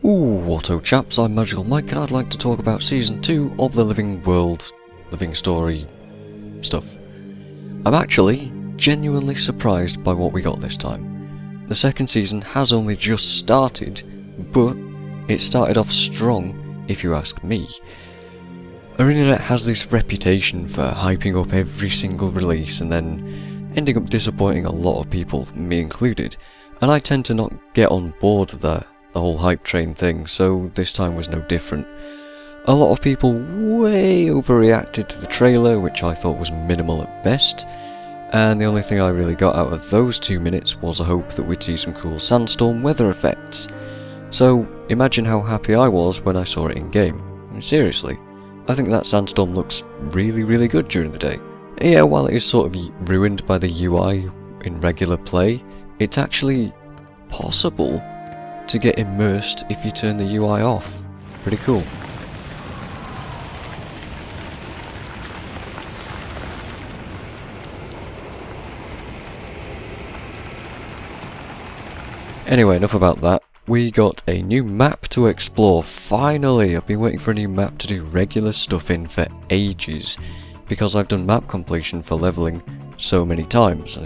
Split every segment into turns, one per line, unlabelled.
Ooh, whatto chaps, I'm MagicalMike and I'd like to talk about Season 2 of the Living World, Living Story stuff. I'm actually genuinely surprised by what we got this time. The second season has only just started, but it started off strong, if you ask me. ArenaNet has this reputation for hyping up every single release and then ending up disappointing a lot of people, me included, and I tend to not get on board the whole hype train thing, so this time was no different. A lot of people way overreacted to the trailer, which I thought was minimal at best, and the only thing I really got out of those 2 minutes was a hope that we'd see some cool sandstorm weather effects. So imagine how happy I was when I saw it in game. I mean, seriously, I think that sandstorm looks really good during the day. Yeah, while it is sort of ruined by the UI in regular play, it's actually possible to get immersed if you turn the UI off. Pretty cool. Anyway, enough about that. We got a new map to explore, finally! I've been waiting for a new map to do regular stuff in for ages, because I've done map completion for leveling so many times.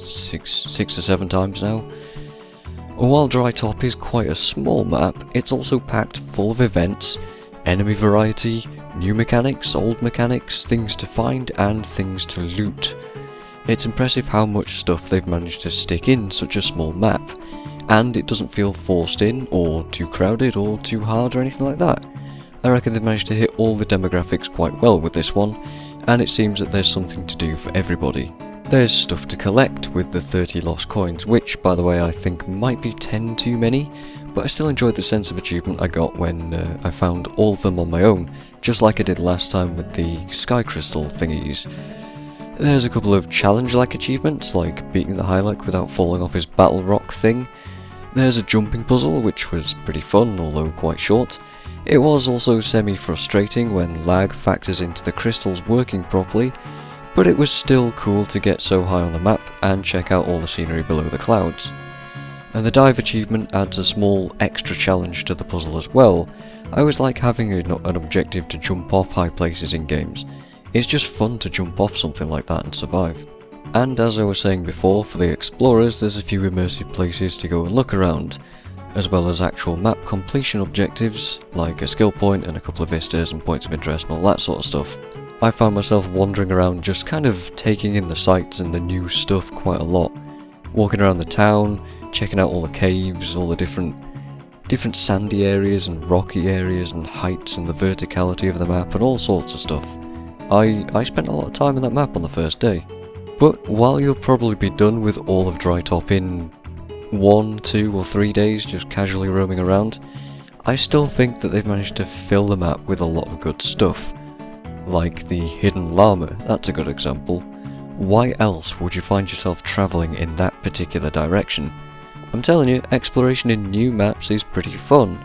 Six or seven times now. While Dry Top is quite a small map, it's also packed full of events, enemy variety, new mechanics, old mechanics, things to find and things to loot. It's impressive how much stuff they've managed to stick in such a small map, and it doesn't feel forced in, or too crowded, or too hard, or anything like that. I reckon they've managed to hit all the demographics quite well with this one, and it seems that there's something to do for everybody. There's stuff to collect with the 30 lost coins, which, by the way, I think might be 10 too many, but I still enjoyed the sense of achievement I got when I found all of them on my own, just like I did last time with the sky crystal thingies. There's a couple of challenge-like achievements, like beating the Hylic without falling off his battle rock thing. There's a jumping puzzle, which was pretty fun, although quite short. It was also semi-frustrating when lag factors into the crystals working properly, but it was still cool to get so high on the map and check out all the scenery below the clouds. And the dive achievement adds a small extra challenge to the puzzle as well. I always like having an objective to jump off high places in games. It's just fun to jump off something like that and survive. And as I was saying before, for the explorers there's a few immersive places to go and look around, as well as actual map completion objectives, like a skill point and a couple of vistas and points of interest and all that sort of stuff. I found myself wandering around just kind of taking in the sights and the new stuff quite a lot. Walking around the town, checking out all the caves, all the different sandy areas and rocky areas and heights and the verticality of the map and all sorts of stuff. I spent a lot of time in that map on the first day. But while you'll probably be done with all of Dry Top in 1, 2 or 3 days just casually roaming around, I still think that they've managed to fill the map with a lot of good stuff. Like the hidden llama, that's a good example. Why else would you find yourself travelling in that particular direction? I'm telling you, exploration in new maps is pretty fun.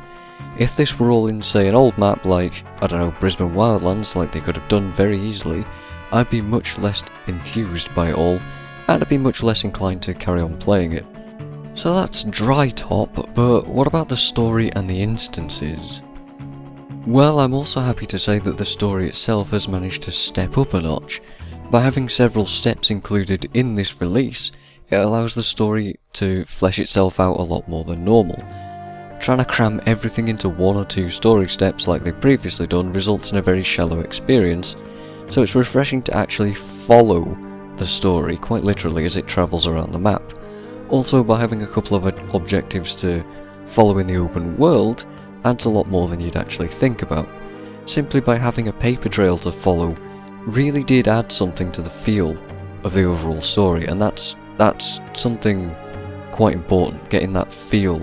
If this were all in, say, an old map like, I don't know, Brisbane Wildlands, like they could have done very easily, I'd be much less enthused by it all, and I'd be much less inclined to carry on playing it. So that's Dry Top, but what about the story and the instances? Well, I'm also happy to say that the story itself has managed to step up a notch. By having several steps included in this release, it allows the story to flesh itself out a lot more than normal. Trying to cram everything into 1 or 2 story steps like they've previously done results in a very shallow experience, so it's refreshing to actually follow the story quite literally as it travels around the map. Also, by having a couple of objectives to follow in the open world, adds a lot more than you'd actually think about. Simply by having a paper trail to follow really did add something to the feel of the overall story, and that's something quite important, getting that feel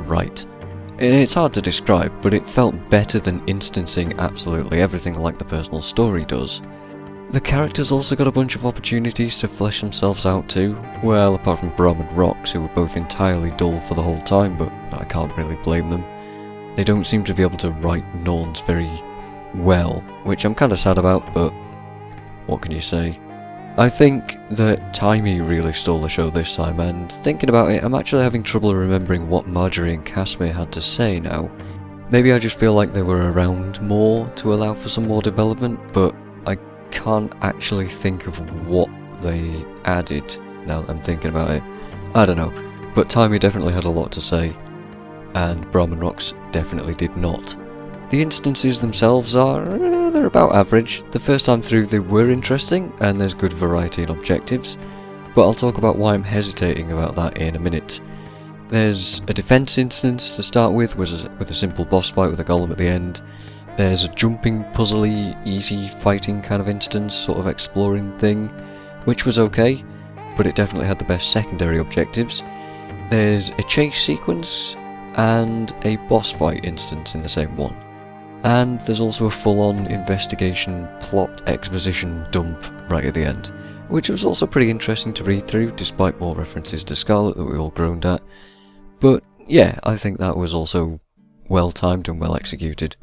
right. And it's hard to describe, but it felt better than instancing absolutely everything like the personal story does. The characters also got a bunch of opportunities to flesh themselves out too, well, apart from Brom and Rox, who were both entirely dull for the whole time, but I can't really blame them. They don't seem to be able to write Norns very well, which I'm kinda sad about, but what can you say? I think that Timey really stole the show this time, and thinking about it, I'm actually having trouble remembering what Marjorie and Casimir had to say now. Maybe I just feel like they were around more to allow for some more development, but I can't actually think of what they added now that I'm thinking about it. I don't know, but Timey definitely had a lot to say, and Brahman Rocks definitely did not. The instances themselves they're about average. The first time through they were interesting, and there's good variety in objectives, but I'll talk about why I'm hesitating about that in a minute. There's a defense instance to start with a simple boss fight with a golem at the end. There's a jumping, puzzly, easy fighting kind of instance, sort of exploring thing, which was okay, but it definitely had the best secondary objectives. There's a chase sequence, and a boss fight instance in the same one. And there's also a full-on investigation, plot, exposition dump right at the end, which was also pretty interesting to read through, despite more references to Scarlet that we all groaned at. But yeah, I think that was also well timed and well executed.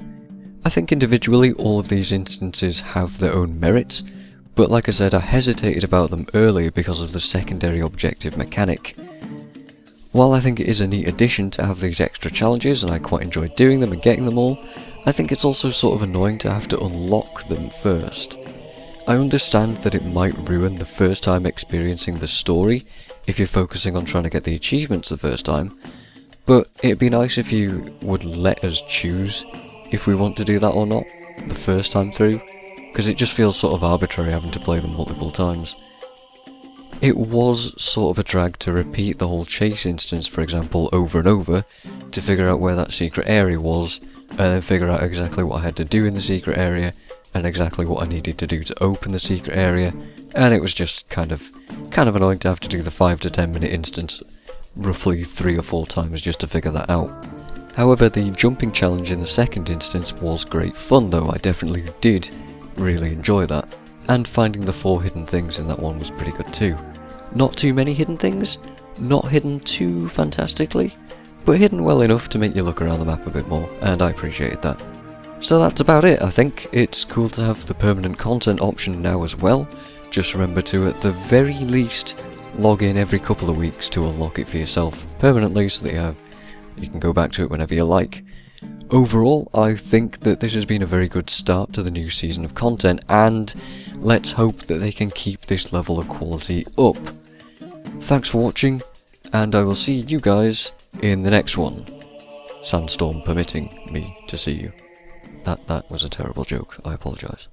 I think individually all of these instances have their own merits, but like I said, I hesitated about them earlier because of the secondary objective mechanic. While I think it is a neat addition to have these extra challenges, and I quite enjoyed doing them and getting them all, I think it's also sort of annoying to have to unlock them first. I understand that it might ruin the first time experiencing the story if you're focusing on trying to get the achievements the first time, but it'd be nice if you would let us choose if we want to do that or not the first time through, because it just feels sort of arbitrary having to play them multiple times. It was sort of a drag to repeat the whole chase instance, for example, over and over to figure out where that secret area was, and then figure out exactly what I had to do in the secret area, and exactly what I needed to do to open the secret area, and it was just kind of annoying to have to do the 5 to 10 minute instance roughly 3 or 4 times just to figure that out. However, the jumping challenge in the second instance was great fun though, I definitely did really enjoy that, and finding the 4 hidden things in that one was pretty good too. Not too many hidden things, not hidden too fantastically, but hidden well enough to make you look around the map a bit more, and I appreciated that. So that's about it, I think. It's cool to have the permanent content option now as well. Just remember to, at the very least, log in every couple of weeks to unlock it for yourself permanently so that you can go back to it whenever you like. Overall, I think that this has been a very good start to the new season of content, and let's hope that they can keep this level of quality up. Thanks for watching, and I will see you guys in the next one. Sandstorm permitting me to see you. That was a terrible joke, I apologise.